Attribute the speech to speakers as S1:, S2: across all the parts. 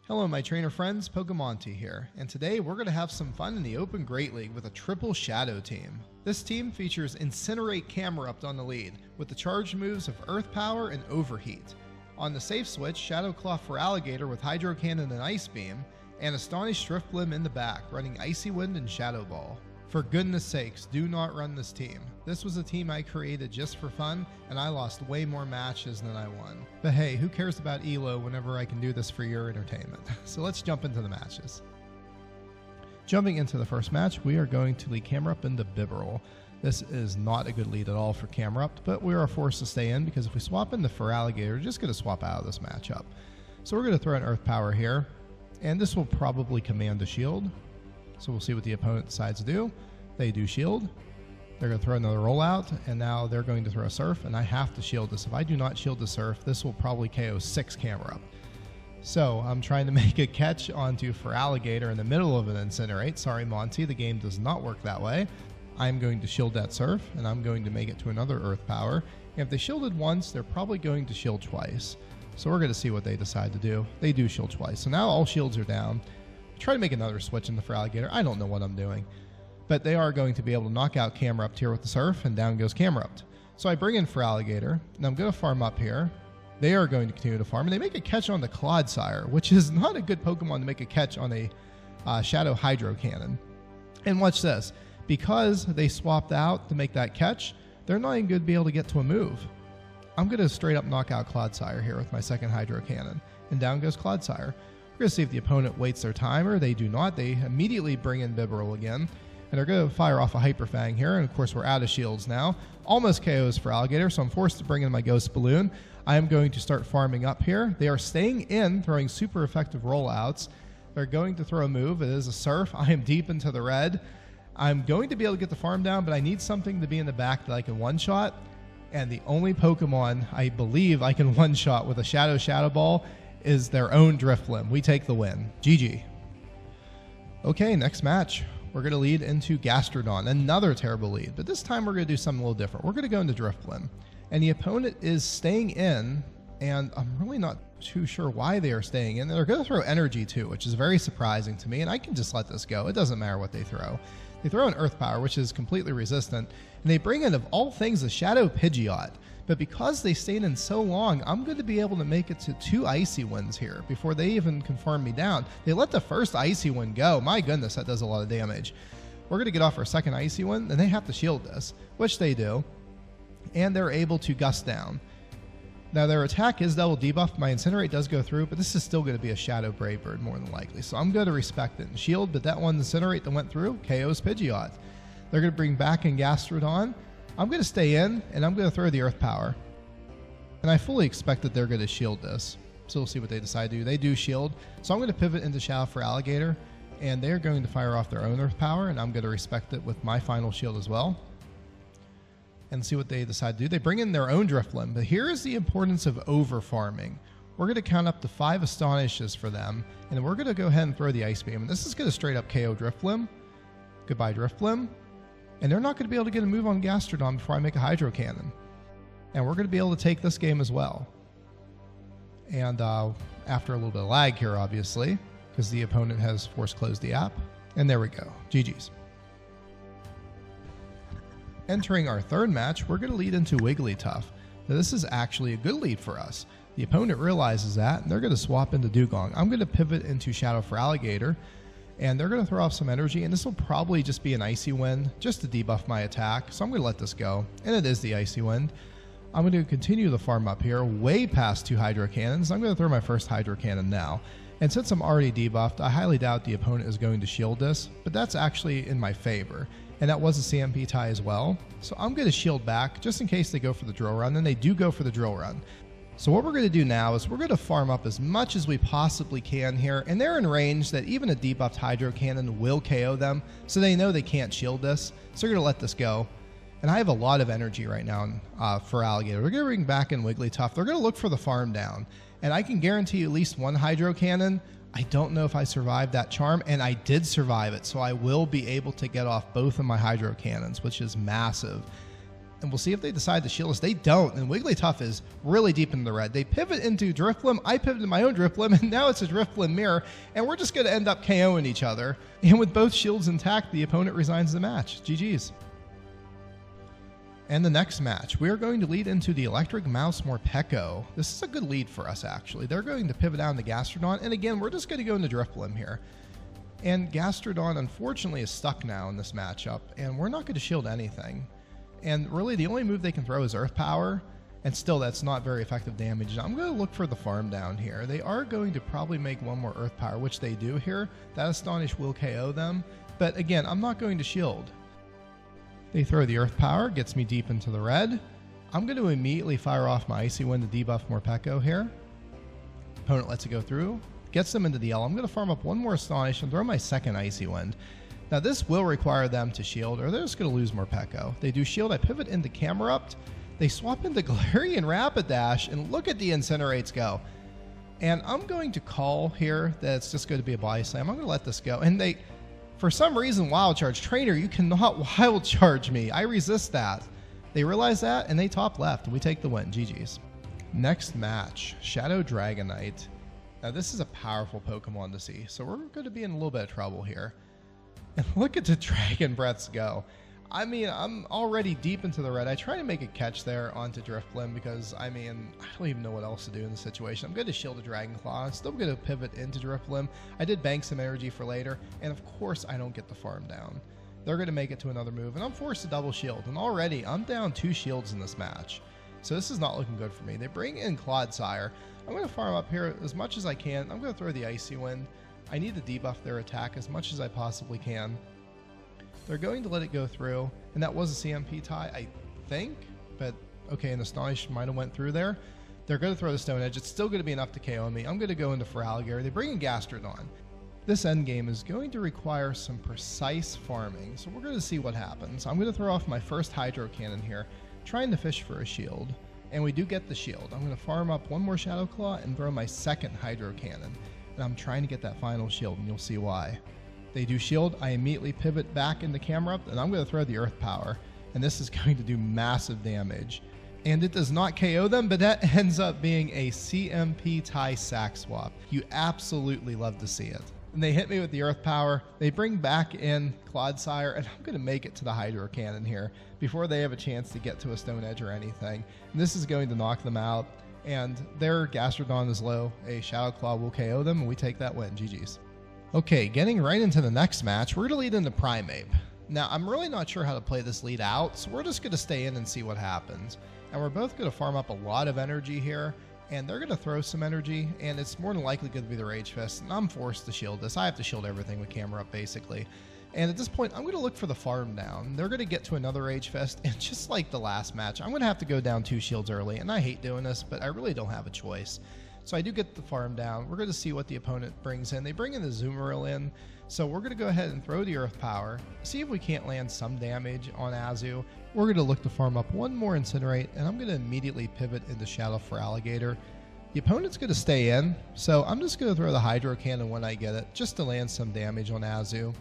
S1: Hello my trainer friends, Pokemonty here, and today we're going to have some fun in the Open Great League with a triple Shadow team. This team features Incinerate Camerupt on the lead, with the charged moves of Earth Power and Overheat. On the safe switch, Shadow Claw for Alligator with Hydro Cannon and Ice Beam, and Astonished Drifblim in the back, running Icy Wind and Shadow Ball. For goodness sakes, do not run this team. This was a team I created just for fun, and I lost way more matches than I won. But hey, who cares about ELO whenever I can do this for your entertainment? So let's jump into the matches. Jumping into the first match, we are going to lead Camerupt into Bibarel. This is not a good lead at all for Camerupt, but we are forced to stay in because if we swap into Feraligatr, we're just going to swap out of this matchup. So we're going to throw an Earth Power here, and this will probably command a shield. So we'll see what the opponent decides to do. They do shield. They're going to throw another rollout, and now they're going to throw a Surf, and I have to shield this. If I do not shield the Surf, this will probably KO 6 Camerupt. So I'm trying to make a catch onto Feraligatr in the middle of an Incinerate. Sorry, Monty, the game does not work that way. I'm going to shield that Surf, and I'm going to make it to another Earth Power. And if they shielded once, they're probably going to shield twice. So we're going to see what they decide to do. They do shield twice. So now all shields are down. Try to make another switch in the Feraligatr. I don't know what I'm doing. But they are going to be able to knock out Camerupt here with the Surf, and down goes Camerupt. So I bring in Feraligatr, and I'm going to farm up here. They are going to continue to farm, and they make a catch on the Clodsire, which is not a good Pokemon to make a catch on a Shadow Hydro Cannon. And watch this. Because they swapped out to make that catch, they're not even going to be able to get to a move. I'm going to straight up knock out Clodsire here with my second Hydro Cannon, and down goes Clodsire. We're going to see if the opponent waits their timer. They do not. They immediately bring in Bibarel again. And they're going to fire off a Hyper Fang here. And of course, we're out of shields now. Almost KOs Feraligatr, so I'm forced to bring in my Ghost Balloon. I am going to start farming up here. They are staying in, throwing super effective rollouts. They're going to throw a move. It is a Surf. I am deep into the red. I'm going to be able to get the farm down, but I need something to be in the back that I can one-shot. And the only Pokemon I believe I can one-shot with a Shadow Ball is their own Drifblim. We take the win. GG. Okay, next match. We're going to lead into Gastrodon, another terrible lead, but this time we're going to do something a little different. We're going to go into Drifblim, and the opponent is staying in, and I'm really not too sure why they are staying in. They're going to throw Energy too, which is very surprising to me, and I can just let this go. It doesn't matter what they throw. They throw an Earth Power, which is completely resistant, and they bring in, of all things, a Shadow Pidgeot. But because they stayed in so long, I'm going to be able to make it to 2 Icy Winds here before they even can farm me down. They let the first Icy Wind go. My goodness, that does a lot of damage. We're going to get off our second Icy Wind, and they have to shield this, which they do. And they're able to Gust down. Now, their attack is double debuffed. My Incinerate does go through, but this is still going to be a Shadow Brave Bird more than likely. So I'm going to respect it and shield, but that one Incinerate that went through KOs Pidgeot. They're going to bring back in Gastrodon. I'm going to stay in, and I'm going to throw the Earth Power. And I fully expect that they're going to shield this. So we'll see what they decide to do. They do shield. So I'm going to pivot into Shadow Feraligatr, and they're going to fire off their own Earth Power, and I'm going to respect it with my final shield as well. And see what they decide to do. They bring in their own Drifblim, but here is the importance of over-farming. We're going to count up to 5 Astonishes for them, and then we're going to go ahead and throw the Ice Beam. And this is going to straight up KO Drifblim. Goodbye, Drifblim. And they're not going to be able to get a move on Gastrodon before I make a Hydro Cannon. And we're going to be able to take this game as well. And after a little bit of lag here, obviously, because the opponent has force closed the app. And there we go. GG's. Entering our third match, we're going to lead into Wigglytuff. Now, this is actually a good lead for us. The opponent realizes that, and they're going to swap into Dugong. I'm going to pivot into Shadow Feraligatr. And they're going to throw off some energy, and this will probably just be an Icy Wind, just to debuff my attack. So I'm going to let this go, and it is the Icy Wind. I'm going to continue the farm up here, way past 2 Hydro Cannons. I'm going to throw my first Hydro Cannon now. And since I'm already debuffed, I highly doubt the opponent is going to shield this, but that's actually in my favor. And that was a CMP tie as well. So I'm going to shield back, just in case they go for the Drill Run, and they do go for the Drill Run. So what we're going to do now is we're going to farm up as much as we possibly can here, and they're in range that even a debuffed Hydro Cannon will KO them, so they know they can't shield this, so they're going to let this go. And I have a lot of energy right now for Alligator. We're going to bring back in Wigglytuff. They're going to look for the farm down, and I can guarantee you at least 1 Hydro Cannon. I don't know if I survived that charm, and I did survive it, so I will be able to get off both of my Hydro Cannons, which is massive. and we'll see if they decide to shield us. They don't, and Wigglytuff is really deep in the red. They pivot into Drifblim. I pivoted my own Drifblim, and now it's a Drifblim mirror, and we're just going to end up KOing each other. And with both shields intact, the opponent resigns the match. GG's. And the next match, we are going to lead into the Electric Mouse Morpeko. This is a good lead for us, actually. They're going to pivot down to Gastrodon, and again, we're just going to go into Drifblim here. And Gastrodon, unfortunately, is stuck now in this matchup, and we're not going to shield anything. And really, the only move they can throw is Earth Power, and still, that's not very effective damage. I'm going to look for the farm down here. They are going to probably make one more Earth Power, which they do here. That Astonish will KO them, but again, I'm not going to shield. They throw the Earth Power, gets me deep into the red. I'm going to immediately fire off my Icy Wind to debuff Morpeko here. Opponent lets it go through, gets them into the yellow. I'm going to farm up one more Astonish and throw my second Icy Wind. Now this will require them to shield, or they're just going to lose Morpeko. They do shield, I pivot into Camerupt. They swap into Galarian Rapidash, and look at the Incinerates go. And I'm going to call here that it's just going to be a body slam. I'm going to let this go. And they, for some reason, Wild Charge. Trainer, you cannot Wild Charge me. I resist that. They realize that, and they top left, and we take the win. GG's. Next match, Shadow Dragonite. Now this is a powerful Pokemon to see, so we're going to be in a little bit of trouble here. And look at the Dragon Breaths go. I mean, I'm already deep into the red. I try to make a catch there onto Drifblim because, I mean, I don't even know what else to do in this situation. I'm going to shield a Dragon Claw. I'm still going to pivot into Drifblim. I did bank some energy for later, and of course I don't get the farm down. They're going to make it to another move, and I'm forced to double shield. And already, I'm down 2 shields in this match. So this is not looking good for me. They bring in Clodsire. I'm going to farm up here as much as I can. I'm going to throw the Icy Wind. I need to debuff their attack as much as I possibly can. They're going to let it go through, and that was a CMP tie, I think, but okay, and Astonish might have went through there. They're going to throw the Stone Edge. It's still going to be enough to KO me. I'm going to go into Feraligatr. They bring in Gastrodon. This endgame is going to require some precise farming, so we're going to see what happens. I'm going to throw off my first Hydro Cannon here, trying to fish for a shield, and we do get the shield. I'm going to farm up one more Shadow Claw and throw my second Hydro Cannon, and I'm trying to get that final shield, and you'll see why. They do shield, I immediately pivot back into Camerupt, and I'm going to throw the Earth Power, and this is going to do massive damage. And it does not KO them, but that ends up being a CMP tie sack swap. You absolutely love to see it. And they hit me with the Earth Power, they bring back in Clodsire, and I'm going to make it to the Hydro Cannon here before they have a chance to get to a Stone Edge or anything. And this is going to knock them out, and their Gastrodon is low. A Shadow Claw will KO them, and we take that win. GG's. Okay, getting right into the next match, we're going to lead into Primeape. Now, I'm really not sure how to play this lead out, so we're just going to stay in and see what happens. And we're both going to farm up a lot of energy here, and they're going to throw some energy, and it's more than likely going to be the Rage Fist, and I'm forced to shield this. I have to shield everything with Camerupt, basically. And at this point, I'm going to look for the farm down. They're going to get to another Rage Fist, and just like the last match, I'm going to have to go down 2 shields early, and I hate doing this, but I really don't have a choice. So I do get the farm down. We're going to see what the opponent brings in. They bring in the Zoomeril in, so we're going to go ahead and throw the Earth Power, see if we can't land some damage on Azu. We're going to look to farm up one more Incinerate, and I'm going to immediately pivot into Shadow Feraligatr. The opponent's going to stay in, so I'm just going to throw the Hydro Cannon when I get it, just to land some damage on Azu.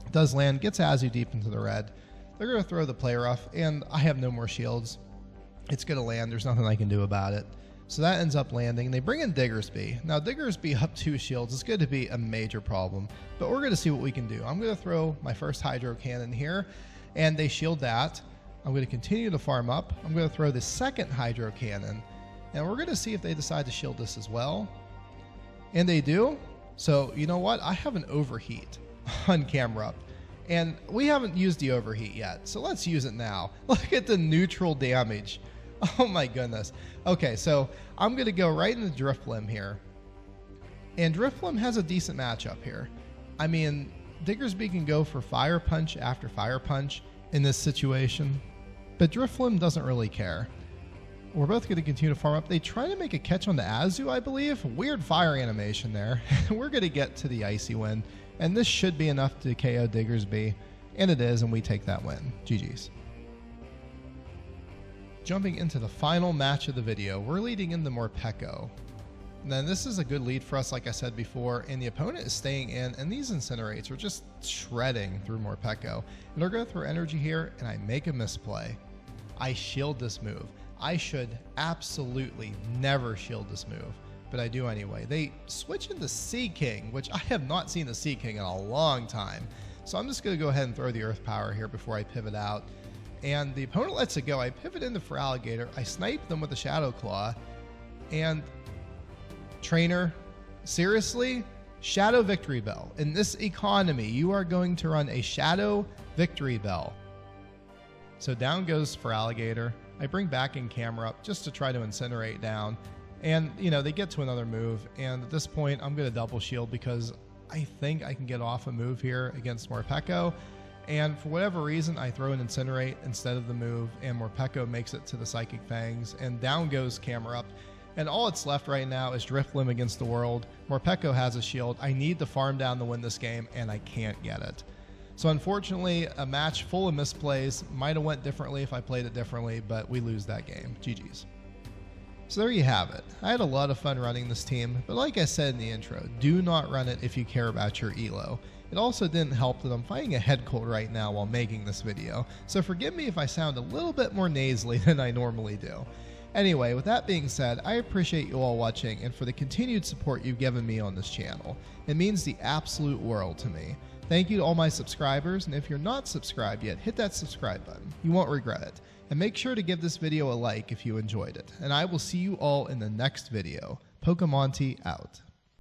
S1: It does land, gets Azu deep into the red. They're going to throw the Play Rough, and I have no more shields. It's going to land. There's nothing I can do about it. So that ends up landing. They bring in Diggersby. Now, Diggersby up 2 shields is going to be a major problem, but we're going to see what we can do. I'm going to throw my first Hydro Cannon here, and they shield that. I'm going to continue to farm up. I'm going to throw the second Hydro Cannon, and we're going to see if they decide to shield this as well. And they do. So, you know what? I have an Overheat on Camerupt, and we haven't used the Overheat yet, so let's use it now. Look at the neutral damage. Oh my goodness. Okay, so I'm going to go right into Drifblim here. And Drifblim has a decent matchup here. I mean, Diggersby can go for Fire Punch after Fire Punch in this situation, but Drifblim doesn't really care. We're both going to continue to farm up. They try to make a catch on the Azu, I believe. Weird fire animation there. We're going to get to the Icy Wind, and this should be enough to KO Diggersby, and it is, and we take that win. GG's. Jumping into the final match of the video, we're leading into Morpeko. Now this is a good lead for us, like I said before, and the opponent is staying in, and these Incinerates are just shredding through Morpeko. And they're going to throw energy here, and I make a misplay. I shield this move. I should absolutely never shield this move, but I do anyway. They switch into Sea King, which I have not seen the Sea King in a long time. So I'm just going to go ahead and throw the Earth Power here before I pivot out. And the opponent lets it go. I pivot into for Alligator. I snipe them with the Shadow Claw. And Trainer, seriously? Shadow Victory Bell. In this economy, you are going to run a Shadow Victory Bell. So down goes for Alligator. I bring back in Camerupt just to try to incinerate down. And, you know, they get to another move. And at this point, I'm going to double shield because I think I can get off a move here against Morpeko. And for whatever reason, I throw an Incinerate instead of the move. And Morpeko makes it to the Psychic Fangs. And down goes Camerupt. And all it's left right now is Drifloon against the world. Morpeko has a shield. I need to farm down to win this game, and I can't get it. So unfortunately, a match full of misplays. Might have went differently if I played it differently, but we lose that game. GG's. So there you have it. I had a lot of fun running this team, but like I said in the intro, do not run it if you care about your elo. It also didn't help that I'm fighting a head cold right now while making this video, so forgive me if I sound a little bit more nasally than I normally do. Anyway, with that being said, I appreciate you all watching and for the continued support you've given me on this channel. It means the absolute world to me. Thank you to all my subscribers, and if you're not subscribed yet, hit that subscribe button. You won't regret it. And make sure to give this video a like if you enjoyed it. And I will see you all in the next video. Pokemonty out.